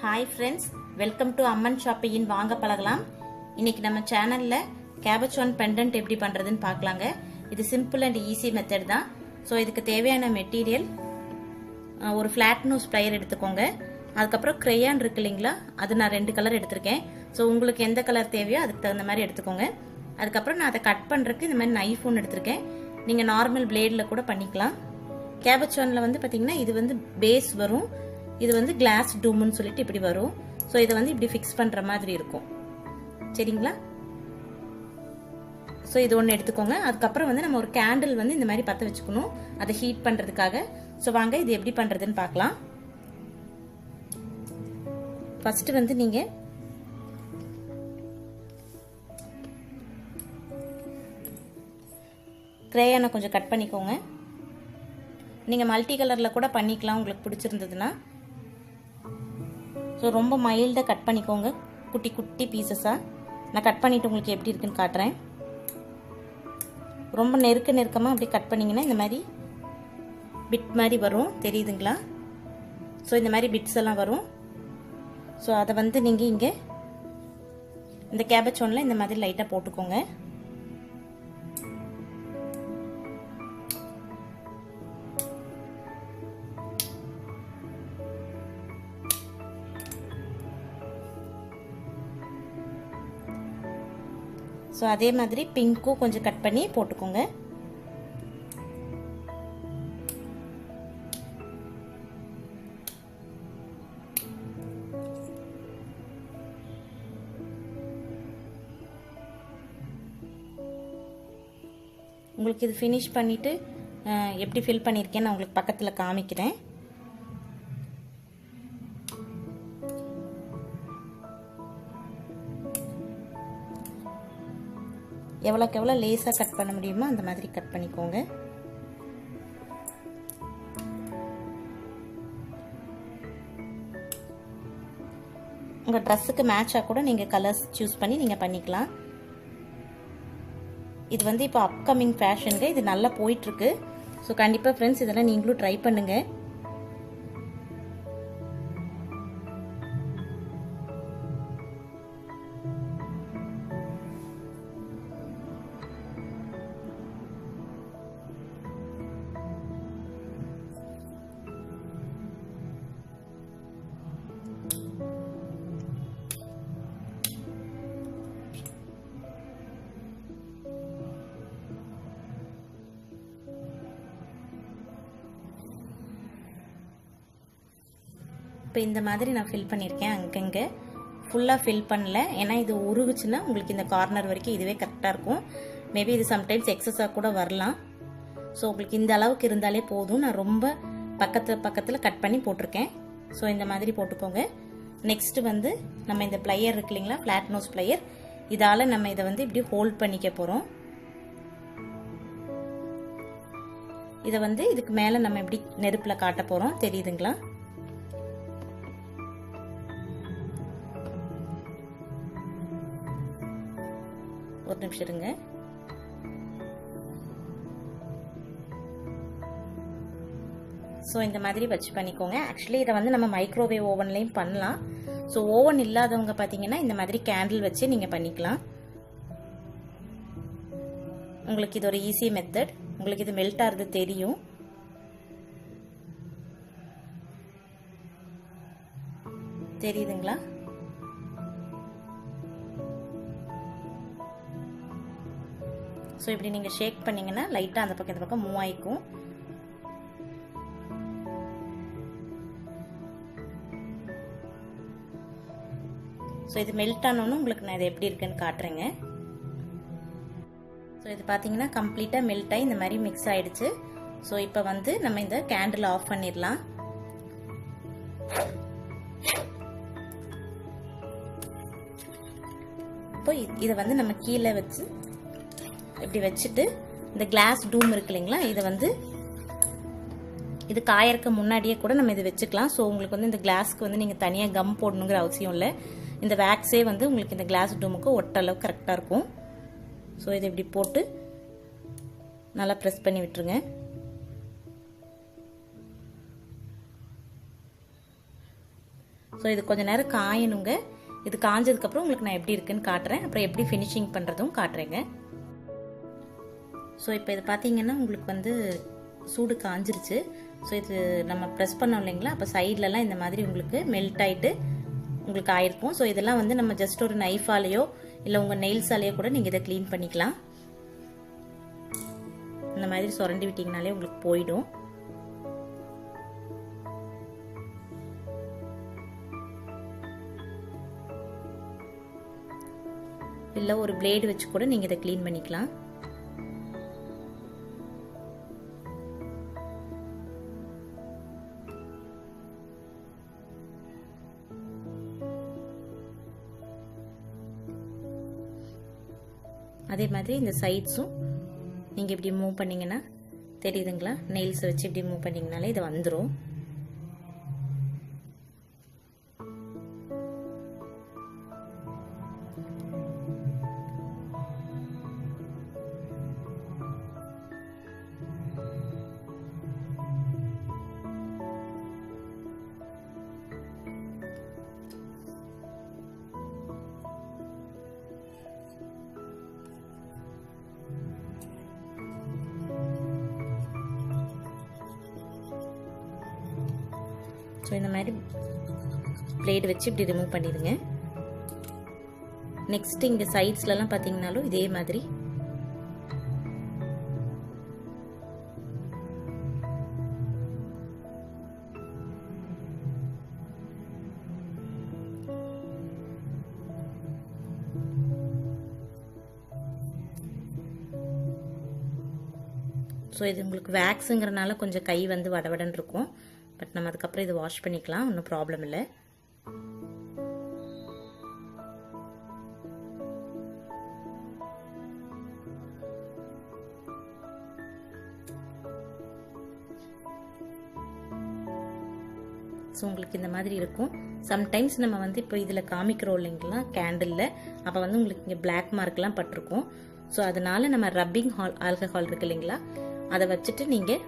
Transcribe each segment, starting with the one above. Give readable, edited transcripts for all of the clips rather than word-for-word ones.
Hi friends, welcome to அம்மன் ஷாப்பிங்கின் வாங்க பழகலாம். இன்னைக்கு நம்ம சேனல்ல கேபச்சான் பெண்டன்ட் எப்படி பண்றதுன்னு பார்க்கலாங்க. இது சிம்பிள் அண்ட் ஈஸி மெத்தட் தான். ஸோ இதுக்கு தேவையான மெட்டீரியல் ஒரு ஃபிளாட் நோஸ் ப்ளையர் எடுத்துக்கோங்க. அதுக்கப்புறம் கிரேயான் இருக்கு இல்லைங்களா, அது நான் 2 கலர் எடுத்திருக்கேன். ஸோ உங்களுக்கு எந்த கலர் தேவையோ அதுக்கு தகுந்த மாதிரி எடுத்துக்கோங்க. அதுக்கப்புறம் நான் அதை கட் பண்றதுக்கு இந்த மாதிரி நைஃப் ஒன்று எடுத்திருக்கேன். நீங்க நார்மல் பிளேட்ல கூட பண்ணிக்கலாம். கேபச்சான்ல வந்து பாத்தீங்கன்னா இது வந்து பேஸ் வரும், இது வந்து கிளாஸ் டூம்னு சொல்லிட்டு இப்படி வரும். ஸோ இதை வந்து இப்படி ஃபிக்ஸ் பண்ற மாதிரி இருக்கும். சரிங்களா? ஸோ இது ஒன்று எடுத்துக்கோங்க. அதுக்கப்புறம் வந்து நம்ம ஒரு கேண்டில் வந்து இந்த மாதிரி பற்ற வச்சுக்கணும், அதை ஹீட் பண்றதுக்காக. ஸோ வாங்க இது எப்படி பண்றதுன்னு பார்க்கலாம். ஃபர்ஸ்ட் வந்து நீங்க கிரேயானை கொஞ்சம் கட் பண்ணிக்கோங்க. நீங்க மல்டி கலர்ல கூட பண்ணிக்கலாம் உங்களுக்கு பிடிச்சிருந்ததுன்னா. ஸோ ரொம்ப மைல்டாக கட் பண்ணிக்கோங்க, குட்டி குட்டி பீசஸாக. நான் கட் பண்ணிட்டு உங்களுக்கு எப்படி இருக்குன்னு காட்டுறேன். ரொம்ப நெருக்கமாக அப்படி கட் பண்ணிங்கன்னா இந்த மாதிரி பிட் மாதிரி வரும், தெரியுதுங்களா? ஸோ இந்த மாதிரி பிட்ஸ் எல்லாம் வரும். ஸோ அதை வந்து நீங்கள் இங்கே இந்த கேபச்சானில் இந்த மாதிரி லைட்டாக போட்டுக்கோங்க. ஸோ அதே மாதிரி பிங்க்கும் கொஞ்சம் கட் பண்ணி போட்டுக்கோங்க. உங்களுக்கு இது ஃபினிஷ் பண்ணிட்டு எப்படி ஃபில் பண்ணியிருக்கேன்னு நான் உங்களுக்கு பக்கத்தில் காமிக்கிறேன். எவ்வளோக்கு எவ்வளோ லேஸாக கட் பண்ண முடியுமோ அந்த மாதிரி கட் பண்ணிக்கோங்க. உங்கள் ட்ரெஸ்ஸுக்கு மேட்சாக கூட நீங்கள் கலர்ஸ் சூஸ் பண்ணி நீங்கள் பண்ணிக்கலாம். இது வந்து இப்போ அப்கமிங் ஃபேஷனுங்க, இது நல்லா போயிட்டுருக்கு. ஸோ கண்டிப்பாக ஃப்ரெண்ட்ஸ் இதெல்லாம் நீங்களும் ட்ரை பண்ணுங்கள். இப்போ இந்த மாதிரி நான் ஃபில் பண்ணியிருக்கேன். அங்கங்கே ஃபுல்லாக ஃபில் பண்ணல, ஏன்னா இது உருகுச்சுன்னா உங்களுக்கு இந்த கார்னர் வரைக்கும் இதுவே கரெக்டாக இருக்கும். மேபி இது சம்டைம்ஸ் எக்ஸஸாக கூட வரலாம். ஸோ உங்களுக்கு இந்த அளவுக்கு இருந்தாலே போதும். நான் ரொம்ப பக்கத்தில் கட் பண்ணி போட்டிருக்கேன். ஸோ இந்த மாதிரி போட்டுக்கோங்க. நெக்ஸ்ட் வந்து நம்ம இந்த பிளையர் இருக்கு இல்லைங்களா, ஃபிளாட் நோஸ் பிளையர், இதால் நம்ம இதை வந்து இப்படி ஹோல்ட் பண்ணிக்க போகிறோம். இதை வந்து இதுக்கு மேலே நம்ம இப்படி நெருப்பில் காட்ட போகிறோம், தெரியுதுங்களா? ஒரு நிமிஷம் இருங்க. ஸோ இந்த மாதிரி வச்சு பண்ணிக்கோங்க. ஆக்சுவலி இதை வந்து நம்ம மைக்ரோவேவ் ஓவன்லையும் பண்ணலாம். ஸோ ஓவன் இல்லாதவங்க பார்த்தீங்கன்னா இந்த மாதிரி கேண்டில் வச்சு நீங்கள் பண்ணிக்கலாம். உங்களுக்கு இது ஒரு ஈஸி மெத்தட். உங்களுக்கு இது மெல்ட் ஆகிறது தெரியும். தெரியுதுங்களா? ஸோ இப்படி நீங்கள் ஷேக் பண்ணிங்கன்னா லைட்டாக அந்த பக்கம் இந்த பக்கம் மூவ் ஆகிக்கும். ஸோ இது மெல்ட் ஆனோன்னு உங்களுக்கு நான் இது எப்படி இருக்குன்னு காட்டுறேங்க. ஸோ இது பார்த்தீங்கன்னா கம்ப்ளீட்டாக மெல்ட் ஆகி இந்த மாதிரி மிக்ஸ் ஆகிடுச்சு. ஸோ இப்போ வந்து நம்ம இந்த கேண்டில் ஆஃப் பண்ணிடலாம். இப்போ இதை வந்து நம்ம கீழே வச்சு இப்படி வச்சுட்டு இந்த கிளாஸ் டூம் இருக்கு இல்லைங்களா, இதை வந்து இது காயறக்க முன்னாடியே கூட நம்ம இதை வச்சுக்கலாம். ஸோ உங்களுக்கு வந்து இந்த கிளாஸ்க்கு வந்து நீங்கள் தனியாக கம் போடணுங்கிற அவசியம் இல்லை. இந்த வேக்ஸே வந்து உங்களுக்கு இந்த கிளாஸ் டூமுக்கு ஒட்ட அளவு கரெக்டாக இருக்கும். ஸோ இதை இப்படி போட்டு நல்லா ப்ரெஸ் பண்ணி விட்டுருங்க. ஸோ இது கொஞ்ச நேரம் காயணுங்க. இது காஞ்சதுக்கப்புறம் உங்களுக்கு நான் எப்படி இருக்குன்னு காட்டுறேன். அப்புறம் எப்படி ஃபினிஷிங் பண்ணுறதும் காட்டுறேங்க. ஸோ இப்போ இது பார்த்தீங்கன்னா உங்களுக்கு வந்து சூடு காஞ்சிருச்சு. ஸோ இது நம்ம ப்ரெஸ் பண்ணோம் இல்லைங்களா, அப்போ சைட்லலாம் இந்த மாதிரி உங்களுக்கு மெல்ட் ஆகிட்டு உங்களுக்கு ஆயிருக்கும். ஸோ இதெல்லாம் வந்து நம்ம ஜஸ்ட் ஒரு நைஃபாலேயோ இல்லை உங்கள் நெயில்ஸாலேயோ கூட நீங்கள் இதை க்ளீன் பண்ணிக்கலாம். இந்த மாதிரி சுரண்டி விட்டிங்கனாலே உங்களுக்கு போயிடும். இல்லை ஒரு பிளேடு வச்சு கூட நீங்கள் இதை க்ளீன் பண்ணிக்கலாம். அதே மாதிரி இந்த சைட்ஸும் நீங்கள் இப்படி மூவ் பண்ணிங்கன்னா தெரியுதுங்களா, நெயில்ஸை வச்சு இப்படி மூவ் பண்ணிங்கனாலே இது வந்துடும். ஸோ இந்த மாதிரி பிளேடு வச்சு இப்படி ரிமூவ் பண்ணிடுங்க. நெக்ஸ்ட் இங்கே சைட்ஸ்லலாம் பார்த்தீங்கன்னாலும் இதே மாதிரி ஸோ இது உங்களுக்கு வேக்ஸுங்கிறனால கொஞ்சம் கை வந்து வடவடன்னு இருக்கும். பட் நம்ம அதுக்கப்புறம் இது வாஷ் பண்ணிக்கலாம், ஒன்றும் ப்ராப்ளம் இல்லை. ஸோ உங்களுக்கு இந்த மாதிரி இருக்கும். சம்டைம்ஸ் நம்ம வந்து இப்போ இதில் காமிக்கிறோம் இல்லைங்களா கேண்டிலில், அப்போ வந்து உங்களுக்கு இங்கே பிளாக் மார்க்லாம் பட்டிருக்கும். ஸோ அதனால நம்ம ரப்பிங் ஆல்கஹால் இருக்கு இல்லைங்களா, அதை வச்சுட்டு நீங்கள்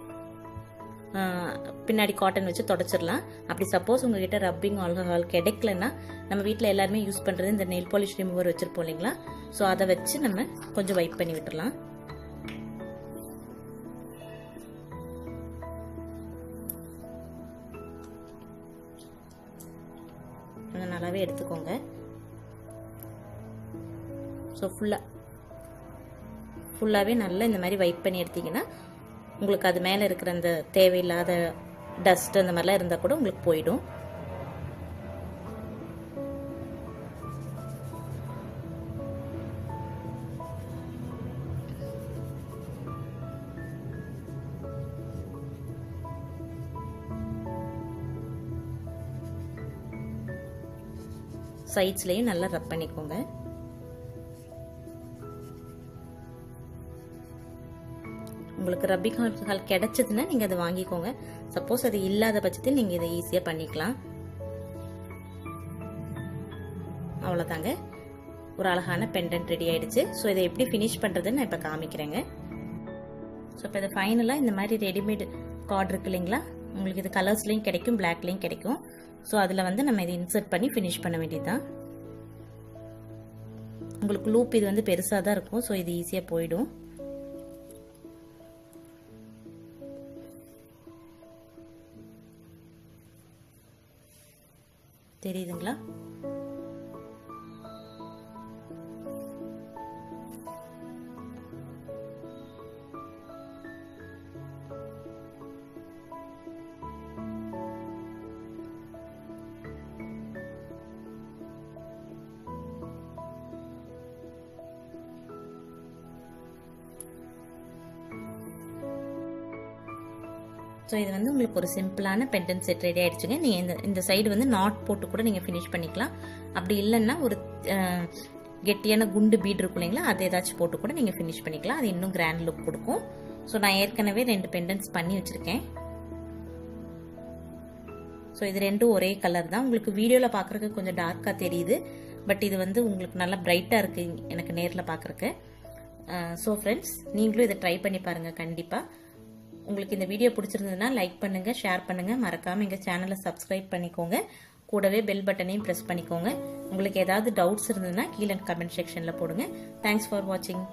பின்னாடி காட்டன் வச்சு தொடச்சிடலாம். அப்படி சப்போஸ் உங்ககிட்ட ரப்பிங் ஆல்கஹால் கிடைக்கலன்னா நம்ம வீட்டில் எல்லாருமே யூஸ் பண்ணுறது இந்த நெயில் பாலிஷ் ரிமூவர் வச்சுருப்போம் இல்லைங்களா, ஸோ அதை வச்சு நம்ம கொஞ்சம் வைப் பண்ணி விட்டுடலாம். நல்லாவே எடுத்துக்கோங்க. ஸோ ஃபுல்லாகவே நல்லா இந்த மாதிரி வைப் பண்ணி எடுத்தீங்கன்னா உங்களுக்கு அது மேலே இருக்கிற அந்த தேவையில்லாத டஸ்ட் அந்த மாதிரிலாம் இருந்தால் கூட உங்களுக்கு போயிடும். சைட்ஸ்லேயும் நல்லா ரப் பண்ணிக்கோங்க. உங்களுக்கு ரப்பிங் ஆல்கஹால் கிடைச்சதுன்னா நீங்கள் அதை வாங்கிக்கோங்க. சப்போஸ் அது இல்லாத பட்சத்தில் நீங்கள் இதை ஈஸியாக பண்ணிக்கலாம். அவ்வளோதாங்க, ஒரு அழகான பெண்டன்ட் ரெடி ஆயிடுச்சு. ஸோ இதை எப்படி ஃபினிஷ் பண்ணுறதுன்னு நான் இப்போ காமிக்கிறேங்க. ஸோ இப்போ இதை ஃபைனலாக இந்த மாதிரி ரெடிமேட் கார்டு இருக்கு இல்லைங்களா, உங்களுக்கு இது கலர்ஸ்லேயும் கிடைக்கும், பிளாக்லேயும் கிடைக்கும். ஸோ அதில் வந்து நம்ம இதை இன்சர்ட் பண்ணி ஃபினிஷ் பண்ண வேண்டியதுதான். உங்களுக்கு லூப் இது வந்து பெருசாக தான் இருக்கும். ஸோ இது ஈஸியாக போயிடும். தெரியுதுங்களா? ஸோ இது வந்து உங்களுக்கு ஒரு சிம்பிளான பெண்டன்ட் செட் ரெடி ஆயிடுச்சுங்க. நீங்கள் இந்த சைடு வந்து நாட் போட்டு கூட நீங்கள் ஃபினிஷ் பண்ணிக்கலாம். அப்படி இல்லைன்னா ஒரு கெட்டியான குண்டு பீட் இருக்கும் இல்லைங்களா, அது ஏதாச்சும் போட்டு கூட நீங்கள் ஃபினிஷ் பண்ணிக்கலாம். அது இன்னும் கிராண்ட் லுக் கொடுக்கும். ஸோ நான் ஏற்கனவே 2 பெண்டன்ட்ஸ் பண்ணி வச்சுருக்கேன். ஸோ இது ரெண்டும் ஒரே கலர் தான். உங்களுக்கு வீடியோவில் பார்க்குறதுக்கு கொஞ்சம் டார்க்காக தெரியுது, பட் இது வந்து உங்களுக்கு நல்லா பிரைட்டாக இருக்குது எனக்கு நேரில் பார்க்குறக்கு. ஸோ ஃப்ரெண்ட்ஸ், நீங்களும் இதை ட்ரை பண்ணி பாருங்கள் கண்டிப்பாக. உங்களுக்கு இந்த வீடியோ பிடிச்சிருந்ததுன்னா லைக் பண்ணுங்கள், ஷேர் பண்ணுங்கள், மறக்காமல் எங்கள் சேனலை சப்ஸ்கிரைப் பண்ணிக்கோங்க. கூடவே பெல் பட்டனையும் பிரஸ் பண்ணிக்கோங்க. உங்களுக்கு ஏதாவது டவுட்ஸ் இருந்ததுன்னா கீழே கமெண்ட் செக்ஷன்ல போடுங்க. தேங்க்ஸ் ஃபார் வாட்சிங்.